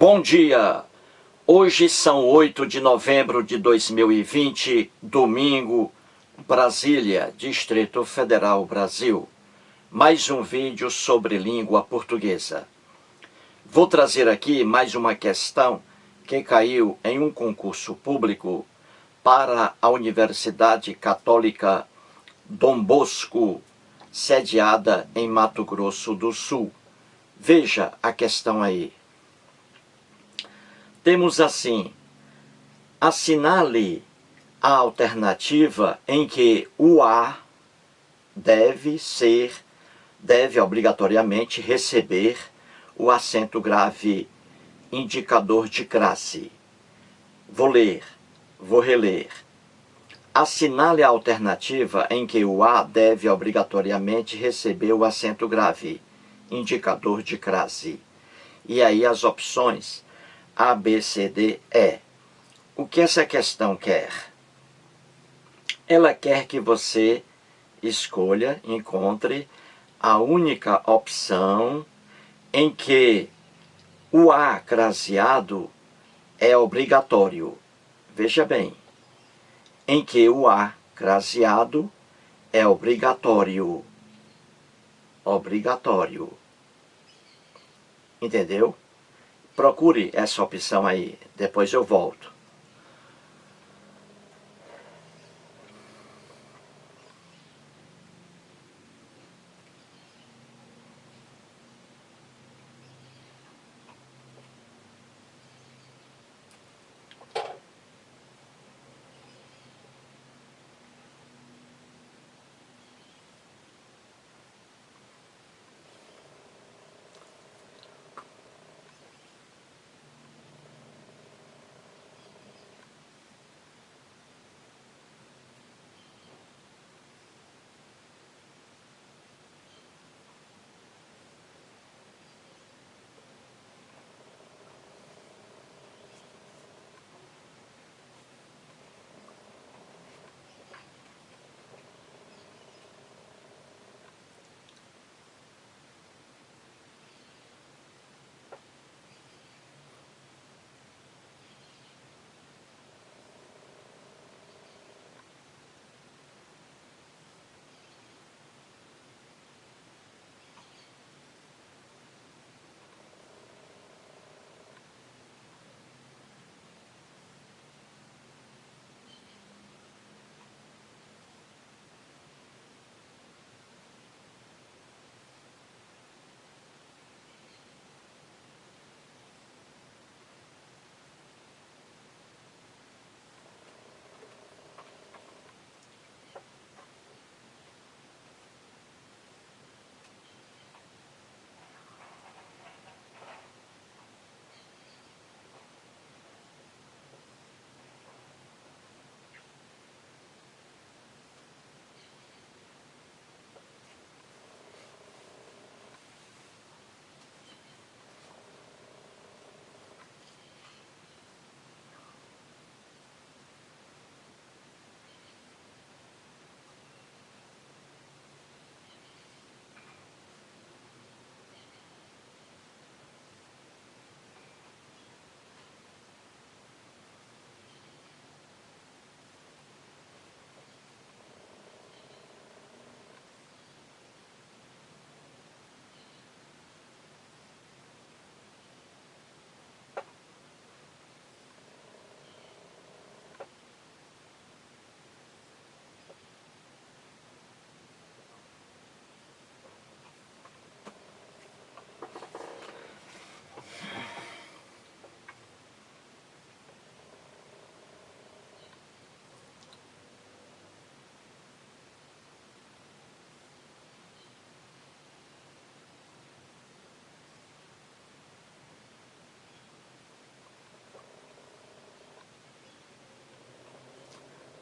Bom dia! Hoje são 8 de novembro de 2020, domingo, Brasília, Distrito Federal, Brasil. Mais um vídeo sobre língua portuguesa. Vou trazer aqui mais uma questão que caiu em um concurso público para a Universidade Católica Dom Bosco, sediada em Mato Grosso do Sul. Veja a questão aí. Temos assim: assinale a alternativa em que o A deve obrigatoriamente receber o acento grave indicador de classe. Vou reler. Assinale a alternativa em que o A deve obrigatoriamente receber o acento grave indicador de classe. E aí as opções A, B, C, D, E. O que essa questão quer? Ela quer que você encontre a única opção em que o A craseado é obrigatório. Veja bem, em que o A craseado é obrigatório. Entendeu? Procure essa opção aí, depois eu volto.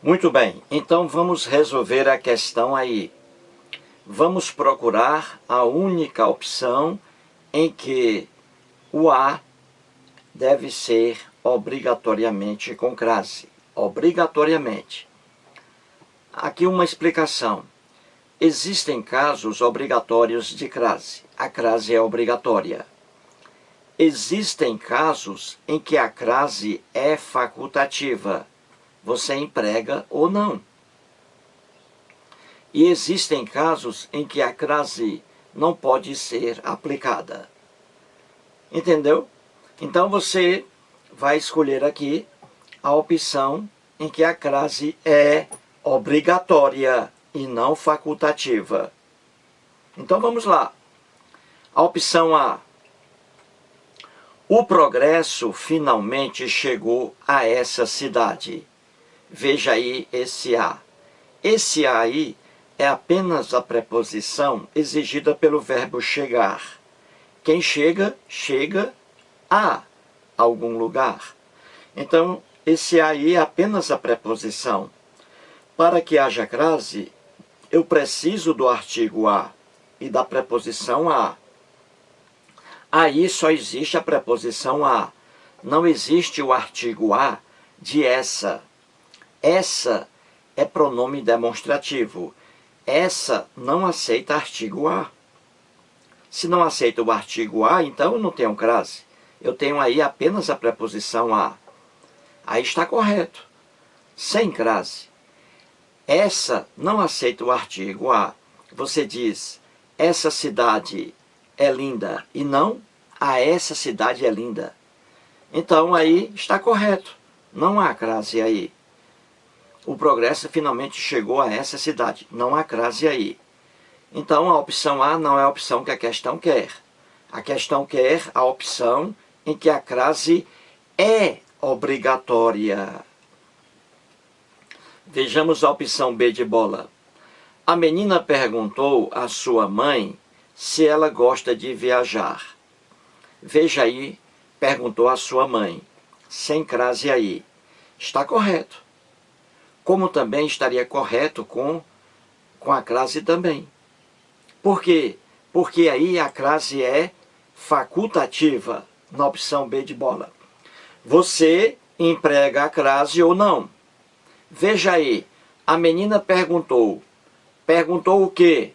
Muito bem, então vamos resolver a questão aí. Vamos procurar a única opção em que o A deve ser obrigatoriamente com crase. Obrigatoriamente. Aqui uma explicação. Existem casos obrigatórios de crase. A crase é obrigatória. existem casos em que a crase é facultativa. Você emprega ou não. E existem casos em que a crase não pode ser aplicada. Entendeu? Então você vai escolher aqui a opção em que a crase é obrigatória e não facultativa. Então vamos lá. A opção A. O progresso finalmente chegou a essa cidade. Veja aí esse A. Esse A aí é apenas a preposição exigida pelo verbo chegar. Quem chega, chega a algum lugar. Então, esse aí é apenas a preposição. Para que haja crase, eu preciso do artigo a e da preposição a. Aí só existe a preposição a. Não existe o artigo a de essa. Essa é pronome demonstrativo. Essa não aceita artigo a. Se não aceita o artigo a, então eu não tenho crase. Eu tenho aí apenas a preposição a. Aí está correto. Sem crase. Essa não aceita o artigo a. Você diz, essa cidade é linda. E não, essa cidade é linda. Então aí está correto. Não há crase aí. O progresso finalmente chegou a essa cidade. Não há crase aí. Então a opção A não é a opção que a questão quer. A questão quer a opção em que a crase é obrigatória. Vejamos a opção B de bola. A menina perguntou à sua mãe se ela gosta de viajar. Veja aí, perguntou à sua mãe. Sem crase aí. Está correto. Como também estaria correto com a crase também. Por quê? Porque aí a crase é facultativa, na opção B de bola. Você emprega a crase ou não? Veja aí, a menina perguntou. Perguntou o quê?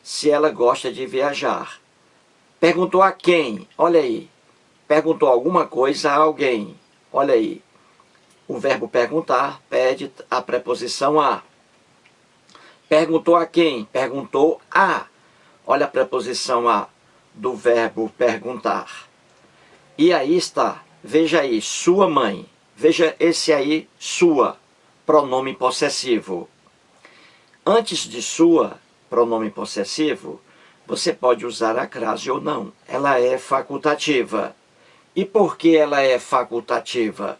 Se ela gosta de viajar. Perguntou a quem? Olha aí. Perguntou alguma coisa a alguém. Olha aí. O verbo perguntar pede a preposição a. Perguntou a quem? Perguntou a. Olha a preposição a do verbo perguntar. E aí está. Veja aí, sua mãe. Veja esse aí, sua, pronome possessivo. Antes de sua, pronome possessivo, você pode usar a crase ou não. Ela é facultativa. E por que ela é facultativa?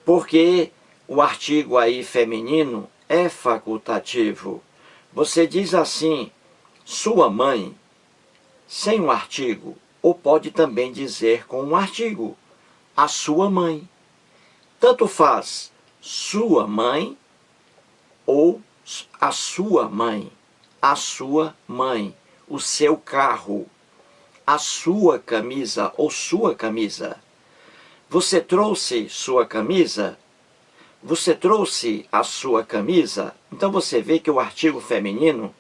Porque o artigo aí feminino é facultativo. Você diz assim, sua mãe, sem um artigo, ou pode também dizer com um artigo, a sua mãe. Tanto faz sua mãe ou a sua mãe, o seu carro, a sua camisa ou sua camisa. Você trouxe sua camisa? Você trouxe a sua camisa? Então você vê que o artigo feminino,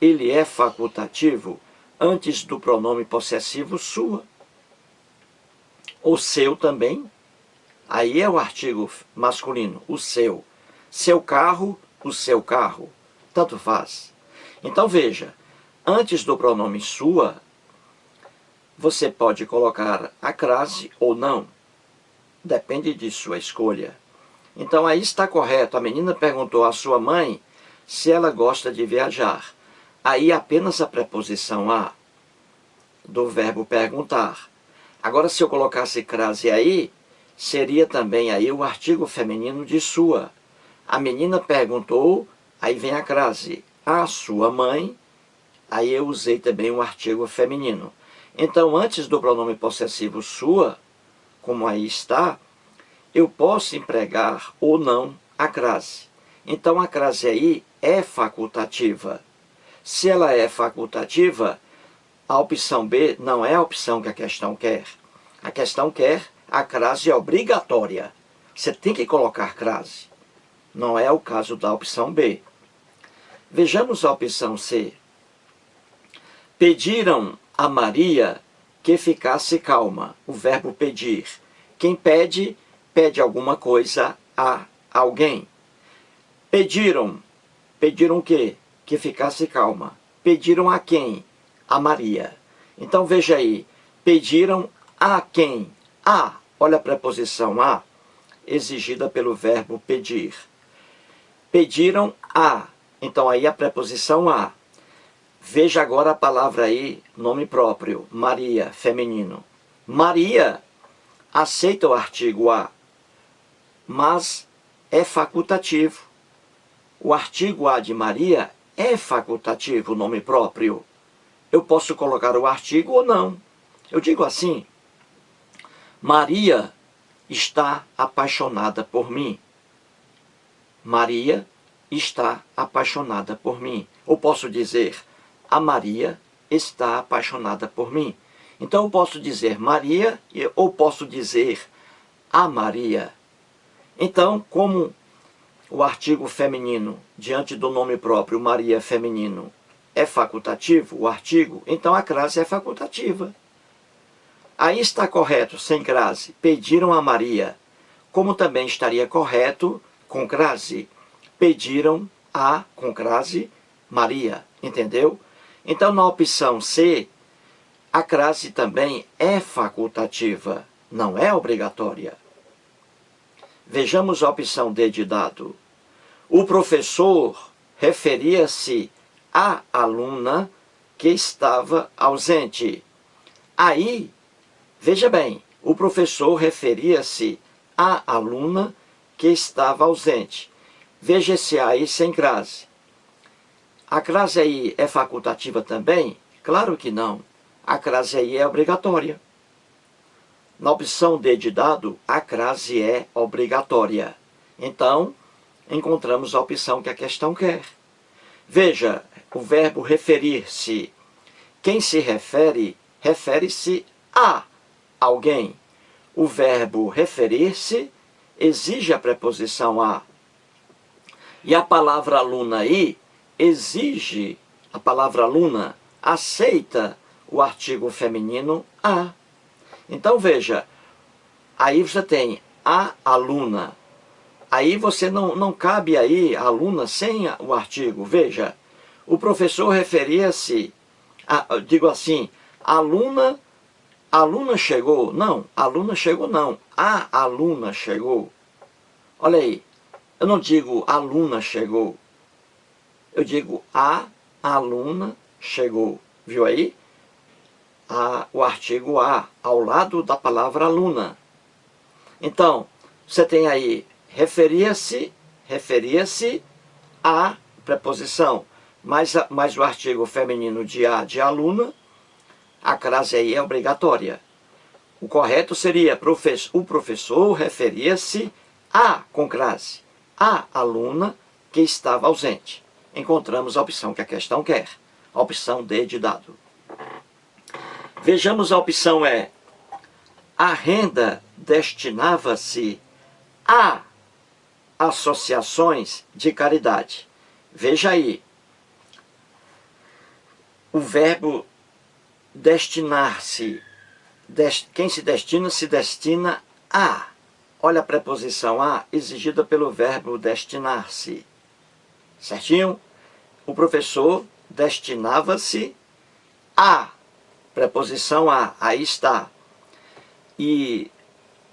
ele é facultativo antes do pronome possessivo sua. O seu também. Aí é o artigo masculino, o seu. Seu carro, o seu carro. Tanto faz. Então veja, antes do pronome sua, você pode colocar a crase ou não. Depende de sua escolha. Então aí está correto. A menina perguntou à sua mãe se ela gosta de viajar. Aí apenas a preposição a do verbo perguntar. Agora se eu colocasse crase aí, seria também aí o artigo feminino de sua. A menina perguntou, aí vem a crase. A sua mãe, aí eu usei também o artigo feminino. Então antes do pronome possessivo sua, como aí está, eu posso empregar ou não a crase. Então a crase aí é facultativa. Se ela é facultativa, a opção B não é a opção que a questão quer. A questão quer a crase obrigatória. Você tem que colocar crase. Não é o caso da opção B. Vejamos a opção C. Pediram a Maria que ficasse calma. O verbo pedir. Quem pede, pede alguma coisa a alguém. Pediram. Pediram o quê? Que ficasse calma. Pediram a quem? A Maria. Então veja aí. Pediram a quem? A. Olha a preposição a, exigida pelo verbo pedir. Pediram a. Então aí a preposição a. Veja agora a palavra aí, nome próprio. Maria, feminino. Maria aceita o artigo a, mas é facultativo. O artigo a de Maria é facultativo, nome próprio. Eu posso colocar o artigo ou não. Eu digo assim: Maria está apaixonada por mim. Maria está apaixonada por mim. Ou posso dizer, a Maria está apaixonada por mim. Então eu posso dizer Maria ou posso dizer a Maria. Então, como o artigo feminino, diante do nome próprio, Maria feminino, é facultativo, o artigo, então a crase é facultativa. Aí está correto, sem crase, pediram a Maria, como também estaria correto, com crase, pediram a, com crase, Maria, entendeu? Então, na opção C, a crase também é facultativa, não é obrigatória. Vejamos a opção D de dado. O professor referia-se à aluna que estava ausente. Aí, veja bem, o professor referia-se à aluna que estava ausente. Veja esse aí sem crase. A crase aí é facultativa também? Claro que não. A crase aí é obrigatória. Na opção D de dado, a crase é obrigatória. Então, encontramos a opção que a questão quer. Veja, o verbo referir-se. Quem se refere, refere-se a alguém. O verbo referir-se exige a preposição a. E a palavra aluna aí exige, a palavra aluna aceita o artigo feminino a. Então veja, aí você tem a aluna. Aí você não cabe aí a aluna sem o artigo. Veja, o professor referia-se, digo assim, aluna chegou. Não, aluna chegou não. A aluna chegou. Olha aí, eu não digo aluna chegou. Eu digo a aluna chegou. Viu aí? O artigo a, ao lado da palavra aluna. Então, você tem aí, referia-se a preposição, mais o artigo feminino de a, de aluna, a crase aí é obrigatória. O correto seria, o professor referia-se a, com crase, a aluna que estava ausente. Encontramos a opção que a questão quer. A opção D de dado. Vejamos a opção E. A renda destinava-se a associações de caridade. Veja aí. O verbo destinar-se. Quem se destina a. Olha a preposição a exigida pelo verbo destinar-se. Certinho? O professor destinava-se a. Preposição a. Aí está. E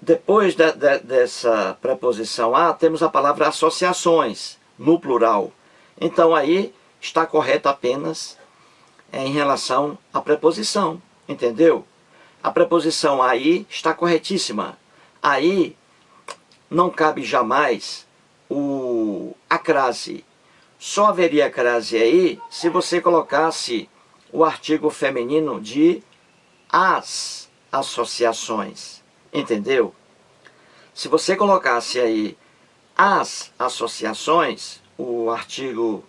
depois dessa preposição a, temos a palavra associações, no plural. Então aí está correto apenas em relação à preposição. Entendeu? A preposição aí está corretíssima. Aí não cabe jamais a crase. Só haveria crase aí se você colocasse o artigo feminino de as associações. Entendeu? Se você colocasse aí as associações, o artigo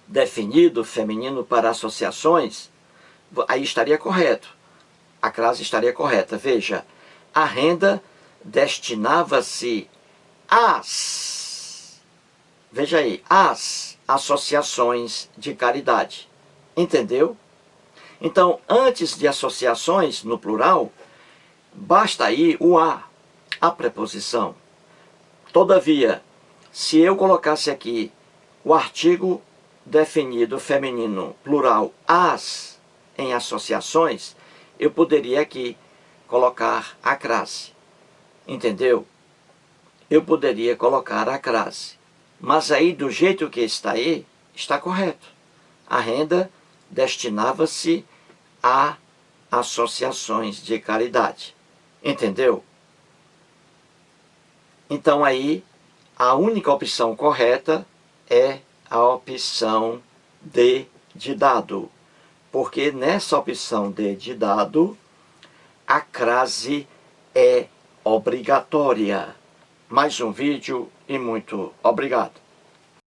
definido feminino para associações, aí estaria correto. A crase estaria correta. Veja, a renda destinava-se às, veja aí, às associações de caridade. Entendeu? Então, antes de associações, no plural, basta aí o a preposição. Todavia, se eu colocasse aqui o artigo definido feminino plural as em associações, eu poderia aqui colocar a crase. Entendeu? Eu poderia colocar a crase. Mas aí, do jeito que está aí, está correto. A renda destinava-se a associações de caridade. Entendeu? Então aí, a única opção correta é a opção D de dado. Porque nessa opção D de dado, a crase é obrigatória. Mais um vídeo e muito obrigado.